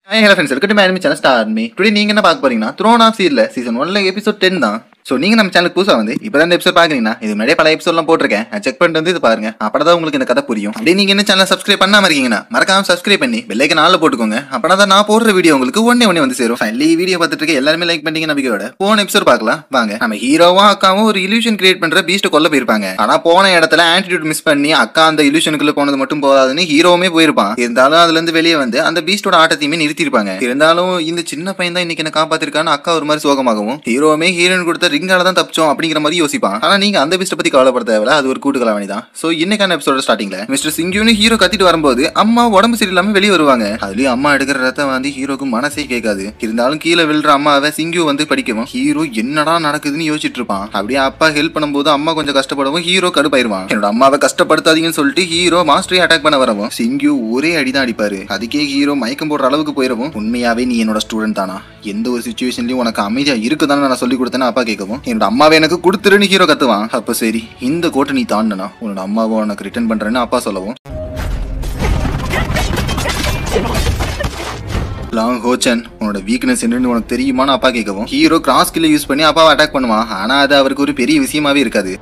Hello friends, welcome to my channel star me. Today நீங்க என்ன பார்க்க போறீங்கன்னா த்ரோன் ஆஃப் சீரில் சீசன் 1ல எபிசோட் 10 தான். ஸோ நீங்க நம்ம சேனல் புதுசாக வந்து இப்போ தான் இந்த எபிசோட் பார்க்குறீங்கன்னா இது முன்னாடியே பல எபிசோட்லாம் போட்டிருக்கேன். செக் பண்ணிட்டு வந்து இது பாருங்க. அப்பதான் உங்களுக்கு இந்த கதை புரியும். அப்படியே நீங்க என்ன சேனல் சப்ஸ்கிரைப் பண்ணாம இருக்கீங்கன்னா மறக்காம சப்ஸ்கிரைப் பண்ணி பெல்லைக்கு நாளில் போட்டுக்கோங்க. அப்பனா தான் நான் போடுற வீடியோ உங்களுக்கு ஒன்னே வந்து சேரும். ஃபைனலி வீடியோ பார்த்துட்டு இருக்க எல்லாருமே லைக் பண்ணிங்க நம்பிக்கையோட போன எபிசோட் பார்க்கலாம் வாங்க. நம்ம ஹீரோவும் அக்காவும் ஒரு இல்யூஷன் கிரியேட் பண்ற பீஸ்ட் கொல்ல போயிருப்பாங்க. ஆனா போன இடத்துல ஆன்டிடியூட் மிஸ் பண்ணி அக்கா அந்த இல்யூஷனுக்குள்ள போனது மட்டும் போதாதுன்னு ஹீரோவுமே போயிருப்பான். இருந்தாலும் அதுல இருந்து வெளியே வந்து அந்த பீஸ்டோட ஆட்டத்தையுமே நிறுத்திருப்பாங்க. இருந்தாலும் இந்த சின்ன பையன் தான் இன்னைக்கு என்ன காப்பாத்திருக்கான்னு அக்கா ஒரு மாதிரி சோகமாகவும் ஹீரோவுமே ஹீரோயின் கொடுத்த ரிங்கால தான் தப்பிச்சோம் அப்படிங்கிற மாதிரி யோசிப்பான். ஆனா நீங்க அந்த பீஸ்ட பத்தி கவலைப்பட தேவையில்ல, அது ஒரு கூட்டு கலவாணி தான். சோ இன்னைக்கான எபிசோட ஸ்டார்டிங்ல மிஸ்டர் சிங்கியூன்னு ஹீரோ கத்திட்டு வரும்போது அம்மா உடம்பு சரியில்லாம வெளியே வருவாங்க. அதுலயும் அம்மா எடுக்கிற ரத்தம் வந்து ஹீரோக்கு மனசே கேட்காது. இருந்தாலும் கீழே விழுற அம்மாவை சிங்கியூ வந்து படிக்கவும் ஹீரோ என்னடா நடக்குதுன்னு யோசிச்சுட்டு இருப்பான். அப்படியே அப்பா ஹெல்ப் பண்ணும்போது அம்மா கொஞ்சம் கஷ்டப்படவும் ஹீரோ கடுப்பாயிருவான். என்னோட அம்மாவை கஷ்டப்படுத்தாதீங்கன்னு சொல்லிட்டு ஹீரோ மாஸ்டரை அட்டாக் பண்ண வரவும் சிங்கியூ ஒரே அடிதான் அடிப்பாரு. அதுக்கே ஹீரோ மயக்கம் போடுற அளவுக்கு போயிடவும் உண்மையாவே நீ என்னோட ஸ்டூடெண்ட் தானா, எந்த ஒரு சிச்சுவேஷன்லயும் உனக்கு அமைதியா இருக்குதானு நான் சொல்லி கொடுத்தேன்னு அப்பா கேட்கவும் என்னோட அம்மாவை எனக்கு கொடுத்துருன்னு ஹீரோ கத்துவான். அப்ப சரி இந்த கோட்டை நீ தாண்டனா உன்னோட அம்மாவை உனக்கு ரிட்டர்ன் பண்றேன்னு அப்பா சொல்லவும் லாங் ஹோச்சன் உன்னோட வீக்னஸ் என்னன்னு உனக்கு தெரியுமான்னு அப்பா கேட்கவும் ஹீரோ கிராஸ் ஸ்கில்லை யூஸ் பண்ணி அப்பாவை அட்டாக் பண்ணுவான். ஆனா அது அவருக்கு ஒரு பெரிய விஷயமாவே இருக்காது.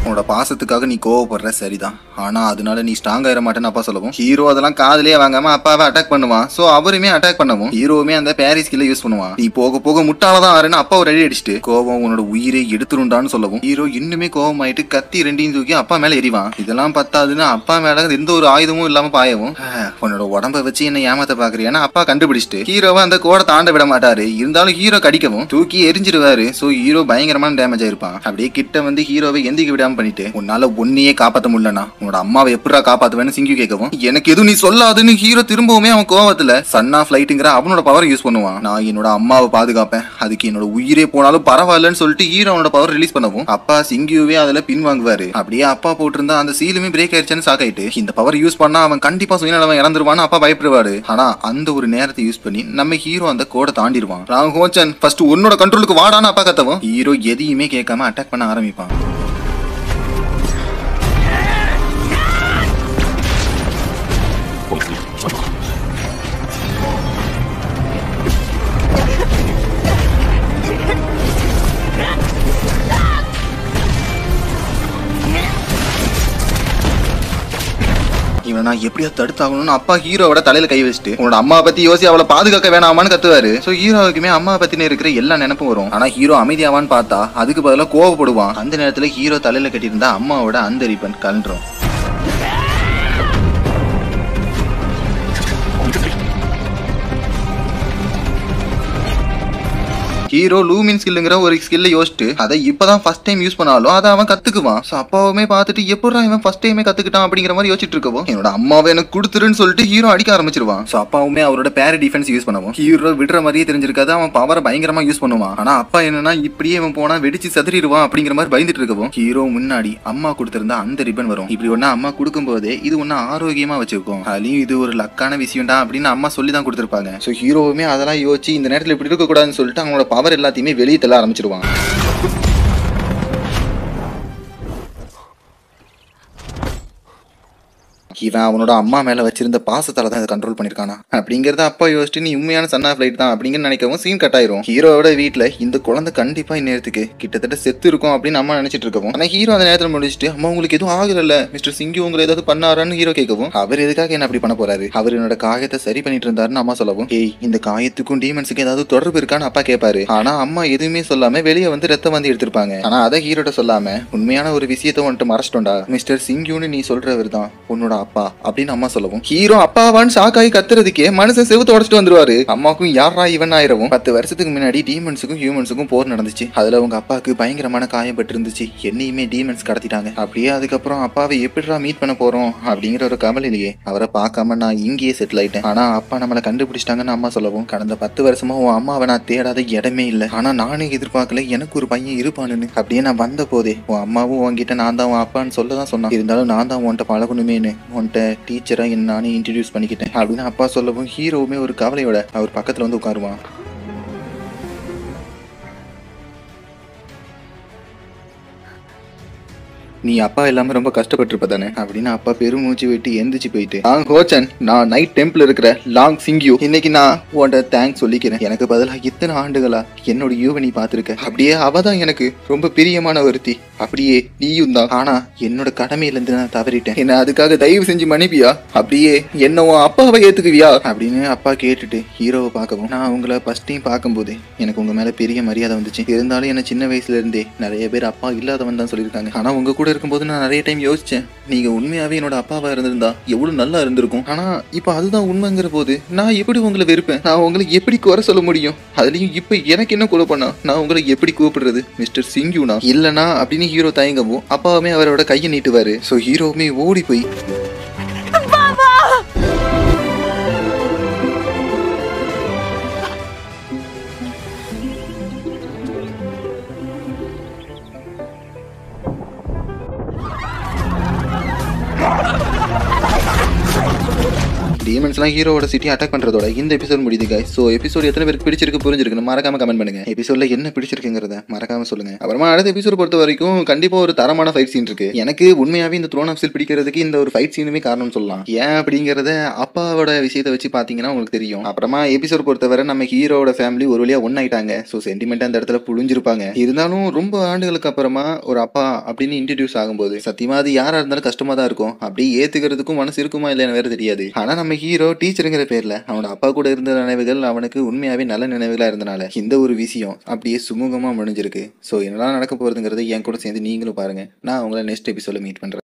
உன்னோட பாசத்துக்காக நீ கோவப்படுற சரிதான், ஆனா அதனால நீ ஸ்ட்ராங் ஆயிட மாட்டேன்னு அப்பா சொல்லவும் ஹீரோ அதெல்லாம் காதலே வாங்காம அப்பாவை அட்டாக் பண்ணுவான். சோ அவருமே அட்டாக் பண்ணவும் ஹீரோவுமே அந்த பாரிஸ் ஸ்கில்லை யூஸ் பண்ணுவான். நீ போக போக முட்டாளதான் ஆறுன்னு அப்பா ஒரு அடி அடிச்சுட்டு கோவம் உன்னோட உயிரை எடுத்துருண்டான்னு சொல்லவும் ஹீரோ இன்னுமே கோவம் ஆயிட்டு கத்தி ரெண்டையும் தூக்கி அப்பா மேல எறிவான். இதெல்லாம் பத்தாதுன்னு அப்பா மேல எந்த ஒரு ஆயுதமும் இல்லாம பாயவும் உன்னோட உடம்ப வச்சு என்ன ஏமாத்த பாக்குறியான்னு அப்பா கண்டுபிடிச்சிட்டு ஹீரோவை அந்த கோடை தாண்ட விட மாட்டாரு. இருந்தாலும் ஹீரோ கடிக்கவும் தூக்கி எரிஞ்சிருவாரு. சோ ஹீரோ பயங்கரமான டேமேஜ் ஆயிருப்பான். அப்படியே கிட்ட வந்து ஹீரோவை எந்திக்க விடாம பண்ணிட்டு உன்னால ஒன்னையே காப்பாத்த முடியலனா உன்னோட அம்மாவை எப்படா காப்பாத்துவேன்னு சிங்கியூ கேட்கவும் எனக்கு எதுவும் நீ சொல்லாதுன்னு ஹீரோ திரும்பவுமே அவன் கோவத்துல சன் ஆஃப் லைட்டுங்கிற அவனோட பவர் யூஸ் பண்ணுவான். நான் என்னோட அம்மாவை பாதுகாப்பேன், அதுக்கு என்னோட உயிரே போனாலும் பரவாயில்லன்னு சொல்லிட்டு ஹீரோ அவனோட பவர் ரிலீஸ் பண்ணவும் அப்பா சிங்கியூவே அதுல பின் வாங்குவாரு. அப்படியே அப்பா போட்டிருந்தா அந்த சீலுமே பிரேக் ஆயிடுச்சுன்னு ஷாக் ஆயிட்டு இந்த பவர் யூஸ் பண்ணா அவன் கண்டிப்பா சுயநலவன் இறந்துருவான்னு அப்பா பயப்படுவாரு. ஆனா அந்த ஒரு நேரத்தை யூஸ் பண்ணி நம்ம ஹீரோ அந்த கோடை தாண்டிடுவான். ராங் ஹோச்சன் ஃபர்ஸ்ட் உன்னோட கண்ட்ரோலுக்கு வாடான்னு அப்பா கத்தவும் ஹீரோ எதையுமே கேட்காம அட்டாக் பண்ண ஆரம்பிப்பான். இவனை நான் எப்படியா தடுத்தாகணும்னு அப்பா ஹீரோவோட தலையில கை வச்சுட்டு உன்னோட அம்மா பத்தி யோசி அவளை பாதுகாக்க வேணாமான்னு கத்துவாரு. சோ ஹீரோவுக்குமே அம்மா பத்தின இருக்கிற எல்லா நினைப்பும் வரும். ஆனா ஹீரோ அமைதியாவான்னு பார்த்தா அதுக்கு பதிலா கோவப்படுவான். அந்த நேரத்துல ஹீரோ தலையில கட்டியிருந்தா அம்மாவோட அந்த ரிப்பன் கலண்டுரும். ஹீரோ லூமின் ஸ்கில்லுங்கிற ஒரு ஸ்கில்லை யோசிச்சுட்டு அதை இப்பதான் ஃபர்ஸ்ட் டைம் யூஸ் பண்ணாலும் அதை அவன் கத்துக்குவான். சோ அப்பாவுமே பார்த்துட்டு எப்படா இவன் ஃபர்ஸ்ட் டைமே கத்துக்கிட்டான் அப்படிங்கிற மாதிரி யோசிச்சுட்டு இருக்கவும் என்னோட அம்மாவை எனக்கு கொடுத்துருன்னு சொல்லிட்டு ஹீரோ அடிக்க ஆரம்பிச்சிருவான். சோ அப்பாவுமே அவரோட பேர டிஃபென்ஸ் யூஸ் பண்ணுவோம். ஹீரோ விடுற மாதிரியே தெரிஞ்சிருக்காது, அவன் பவரை பயங்கரமா யூஸ் பண்ணுவான். ஆனா அப்பா என்னன்னா இப்படியே இவன் போனா வெடிச்சு சதுரிடுவான் அப்படிங்கிற மாதிரி பயந்துட்டு இருக்கவும் ஹீரோ முன்னாடி அம்மா கொடுத்திருந்தா அந்த ரிப்பன் வரும். இப்படி ஒன்னா அம்மா கொடுக்கும் போதே இது ஒன்னு ஆரோக்கியமா வச்சிருக்கும், அதுலயும் இது ஒரு லக்கான விஷயம்டா அப்படின்னு அம்மா சொல்லி தான் கொடுத்திருப்பாங்க. சோ ஹீரோவுமே அதெல்லாம் யோசிச்சு இந்த நேரத்துல இப்படி இருக்க கூடாதுன்னு சொல்லிட்டு அவனோட பவர் எல்லாத்தையுமே வெளியே தள்ள ஆரம்பிச்சிருவான். இவன் அவனோட அம்மா மேல வச்சிருந்த பாசத்தால தான் இதை கண்ட்ரோல் பண்ணிருக்கானா அப்படிங்கறத அப்பா யோசிச்சு நீ உண்மையான சன் ஆஃப் லைட் தான் அப்படிங்கிற நினைக்கவும் சீன் கட் ஆயிரும். ஹீரோவோட வீட்டுல இந்த குழந்தை கண்டிப்பா இந்நேரத்துக்கு கிட்டத்தட்ட செத்து இருக்கும் அப்படின்னு அம்மா நினைச்சிட்டு இருக்கவும் ஆனா ஹீரோ அந்த நேரத்துல முடிச்சுட்டு அம்மா உங்களுக்கு எதுவும் ஆகல மிஸ்டர் சிங்கியூ உங்களை ஏதாவது பண்ணாரான்னு ஹீரோ கேட்கவும் அவர் எதுக்காக என்ன அப்படி பண்ண போறாரு, அவர் என்னோட காயத்தை சரி பண்ணிட்டு இருந்தாருன்னு அம்மா சொல்லவும் இந்த காயத்துக்கும் டீமன்ஸுக்கும் ஏதாவது தொடர்பு இருக்கான்னு அப்பா கேட்பாரு. ஆனா அம்மா எதுவுமே சொல்லாம வெளியே வந்து ரத்தம் வந்து எடுத்திருப்பாங்க. ஆனா அதை ஹீரோட சொல்லாம உண்மையான ஒரு விஷயத்த வந்துட்டு மறைச்சிட்டோண்டா, மிஸ்டர் சிங்கியூன்னு நீ சொல்றவர் தான் உன்னோட அப்பா அப்படின்னு அம்மா சொல்லவும் ஹீரோ அப்பாவான்னு ஷாக் ஆகி கத்துறதுக்கே மனுஷன் செவுத்து உடச்சிட்டு வந்துருவாரு. அம்மாக்கும் யாரா இவன் ஆயிரவும் 10 வருஷத்துக்கு முன்னாடி டீமன்ஸுக்கும் ஹியூமன்ஸுக்கும் போர் நடந்துச்சு. அதுல உங்க அப்பாவுக்கு பயங்கரமான காயப்பட்டு இருந்துச்சு, என்னையுமே டீமன்ஸ் கடத்திட்டாங்க. அப்படியே அதுக்கப்புறம் அப்பாவை எப்படிடா மீட் பண்ண போறோம் அப்படிங்கிற ஒரு கவலையிலேயே அவரை பார்க்காம நான் இங்கேயே செட்டில் ஆயிட்டேன். ஆனா அப்பா நம்மளை கண்டுபிடிச்சிட்டாங்கன்னு அம்மா சொல்லவும் கடந்த 10 வருஷமா உன் அம்மாவை நான் தேடாத இடமே இல்லை, ஆனா நானே எதிர்பார்க்கல எனக்கு ஒரு பையன் இருப்பானுன்னு. அப்படியே நான் வந்த போதே உன் அம்மாவும் உன்கிட்ட நான் தான் உன் அப்பான்னு சொல்லதான் சொன்னான். இருந்தாலும் நான் தான் உன்கிட்ட பழகணுமேனு உன்கிட்ட டீச்சரா என்ன நானே இன்ட்ரடியூஸ் பண்ணிக்கிட்டேன் அப்படின்னு அப்பா சொல்லவும் ஹீரோவுமே ஒரு கவலையோட அவர் பக்கத்துல வந்து உட்காருவான். நீ அப்பா இல்லாம ரொம்ப கஷ்டப்பட்டிருப்ப தானே அப்படின்னு அப்பா பெருமூச்சு விட்டு எந்திரிச்சு போயிட்டு ஹோச்சன், நான் நைட் டெம்பிள் இருக்கிற லாங் சிங்யூ, இன்னைக்கு நான் உன்ட தேங்க்ஸ் சொல்லிக்கிறேன். எனக்கு பதிலாக இத்தனை ஆண்டுகளா என்னோட யூவை நீ பாத்துருக்க. அப்படியே அவதான் எனக்கு ரொம்ப பிரியமான ஒருத்தி, அப்படியே நீயும் தான். ஆனா என்னோட கடமையில இருந்து நான் தவறிட்டேன். என்ன அதுக்காக தயவு செஞ்சு மன்னிப்பியா? அப்படியே என்ன உன் அப்பாவை ஏத்துக்குவியா அப்படின்னு அப்பா கேட்டுட்டு ஹீரோவை பார்க்கவும், நான் உங்களை ஃபர்ஸ்ட் டைம் பார்க்கும்போது எனக்கு உங்க மேல பெரிய மரியாதை வந்துச்சு. இருந்தாலும் என்ன சின்ன வயசுல இருந்தே நிறைய பேர் அப்பா இல்லாதவன் தான் சொல்லியிருக்காங்க. ஆனா உங்க கூட இருக்கும்போது நான் நிறைய டைம் யோசிச்சேன், நீங்க உண்மையாவே என்னோட அப்பாவா இருந்திருந்தா எவ்வளவு நல்லா இருந்திருக்கும். ஆனா இப்ப அதுதான் உண்மைங்கிற போது நான் எப்படி உங்களை வெறுப்பேன்? நான் உங்களை எப்படி குறை சொல்ல முடியும்? அதுலயும் இப்ப எனக்கு என்ன கொலை பண்ணா நான் உங்களை எப்படி கூப்பிடுறது? மிஸ்டர் சிங்யூனா இல்லனா அப்படின்னு ஹீரோ தயங்கவும் அப்பாவுமே அவரோட கையை நீட்டுவாரு. சோ ஹீரோவுமே ஓடி போய் டீமன்ஸ்லாம் ஹீரோவோட சிட்டி அட்டாக் பண்றதோட இந்த எபிசோட் முடியுது guys. ஸோ எபிசோட் எத்தனை பேருக்கு பிடிச்சிருக்கு புரிஞ்சிருக்குன்னு மறக்காம கமெண்ட் பண்ணுங்க. எபிசோட்ல என்ன பிடிச்சிருக்குங்கிறத மறக்காம சொல்லுங்க. அப்புறமா அடுத்த எபிசோட் பொறுத்த வரைக்கும் கண்டிப்பா ஒரு தரமான ஃபைட் சீன் இருக்கு. எனக்கு உண்மையாவே இந்த த்ரோன் ஆஃப் ஸ்டீல் பிடிக்கிறதுக்கு இந்த ஒரு ஃபைட் சீனுமே காரணம் சொல்லலாம். ஏன் அப்படிங்கறத அப்பாவோட விஷயத்தை வச்சு பாத்தீங்கன்னா உங்களுக்கு தெரியும். அப்புறமா எபிசோட் பொறுத்தவரை நம்ம ஹீரோவோட ஃபேமிலி ஒரு வழியா ஒன்னாயிட்டாங்க. ஸோ சென்டிமெண்ட் அந்த இடத்துல புழிஞ்சிருப்பாங்க. இருந்தாலும் ரொம்ப ஆண்டுகளுக்கு அப்புறமா ஒரு அப்பா அப்படின்னு இன்ட்ரடியூஸ் ஆகும்போது சத்தியமா அது யாரா இருந்தாலும் கஷ்டமா தான் இருக்கும். அப்படி ஏத்துக்கிறதுக்கும் மனசு இருக்குமா இல்லைன்னு வேற தெரியாது. ஆனா நம்ம ஹீரோ டீச்சருங்கிற பேர்ல அவனோட அப்பா கூட இருந்த நினைவுகள் அவனுக்கு உண்மையாவே நல்ல நினைவுகளா இருந்தனால இந்த ஒரு விஷயம் அப்படியே சுமூகமா முடிஞ்சிருக்கு. ஸோ என்னெல்லாம் நடக்க போறதுங்கிறது என் கூட சேர்ந்து நீங்களும் பாருங்க. நான் உங்களை நெக்ஸ்ட் எபிசோட மீட் பண்றேன்.